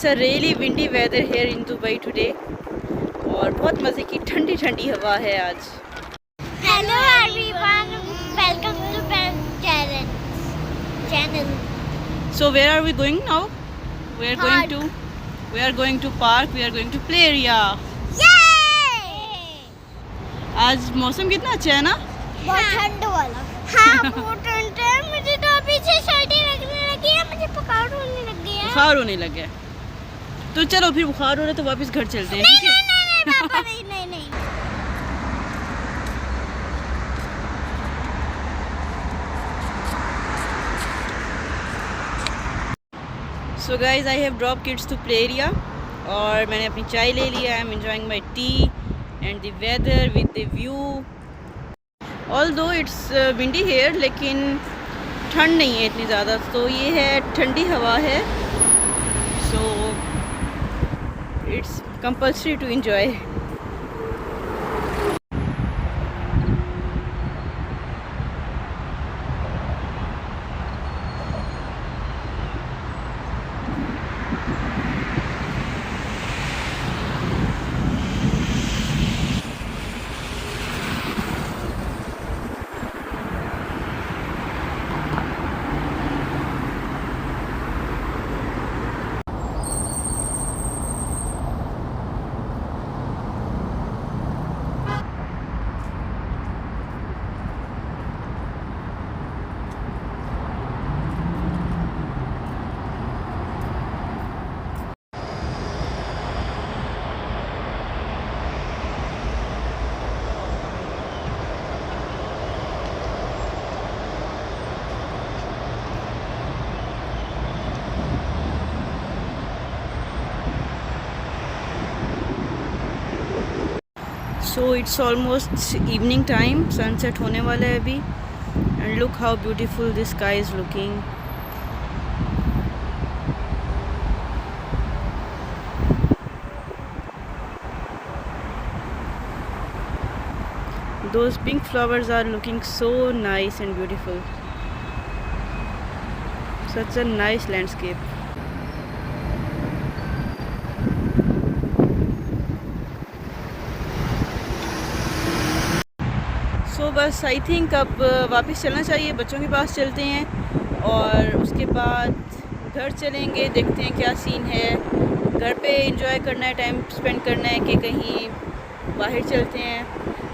It's a really windy weather here in Dubai today और बहुत मज़े की ठंडी ठंडी हवा है आज। Hello everyone, welcome to channel. So where are we going now? We are going to park, we are going to play area. आज मौसम कितना अच्छा है ना? बहुत ठंड वाला। हाँ बहुत ठंड है। मुझे तो पीछे सर्दी लगने लगी है, मुझे बुखार होने लग गया है। बुखार होने लग गया तो चलो फिर बुखार हो रहा है तो वापस घर चलते हैं। नहीं नहीं नहीं नहीं पापा नहीं नहीं नहीं। So guys I have drop kids to play area और मैंने अपनी चाय ले लिया। I am enjoying my tea and the weather with the view. Although it's windy here लेकिन ठंड नहीं है इतनी ज़्यादा, तो ये है ठंडी हवा है। So it's compulsory to enjoy. So it's almost evening time, sunset होने वाला है अभी। And look how beautiful this sky is looking. Those pink flowers are looking so nice and beautiful. Such a nice landscape. सो बस I think अब वापस चलना चाहिए, बच्चों के पास चलते हैं और उसके बाद घर चलेंगे। देखते हैं क्या सीन है, घर पे एंजॉय करना है, टाइम स्पेंड करना है कि कहीं बाहर चलते हैं।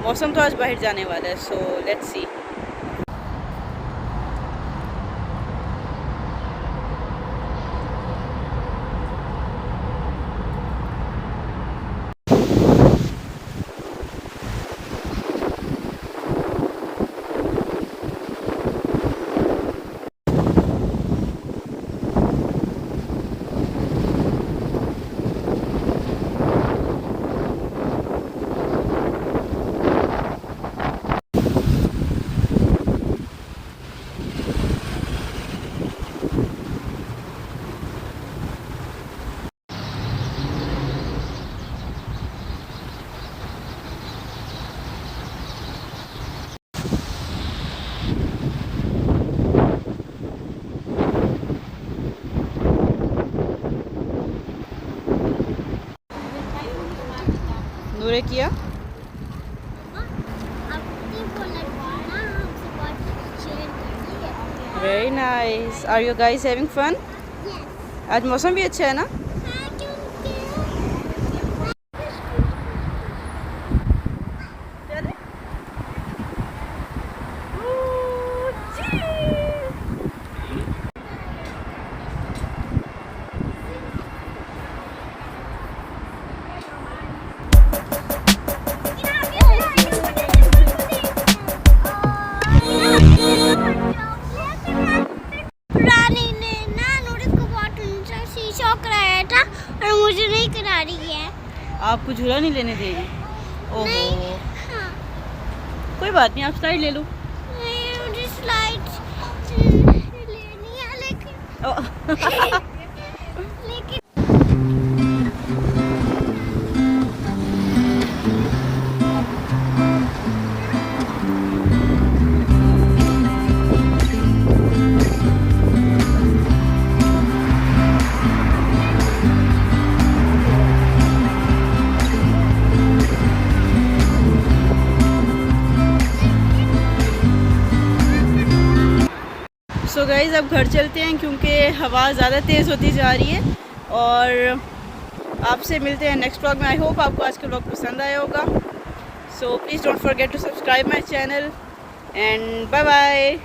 मौसम तो आज बाहर जाने वाला है, सो लेट्स सी। नूरे किया very nice. Are you guys having fun? आज मौसम भी अच्छा है ना? मुझे नहीं करा रही है। आपको झूला नहीं लेने देगी? ओहो हाँ। कोई बात नहीं, आप स्लाइड ले लो। नहीं मुझे स्लाइड लेनी है लेकिन लेकिन गाइज़ अब घर चलते हैं क्योंकि हवा ज़्यादा तेज़ होती जा रही है। और आपसे मिलते हैं नेक्स्ट व्लॉग में। आई होप आपको आज का व्लॉग पसंद आया होगा। So please don't forget to subscribe my channel and bye bye.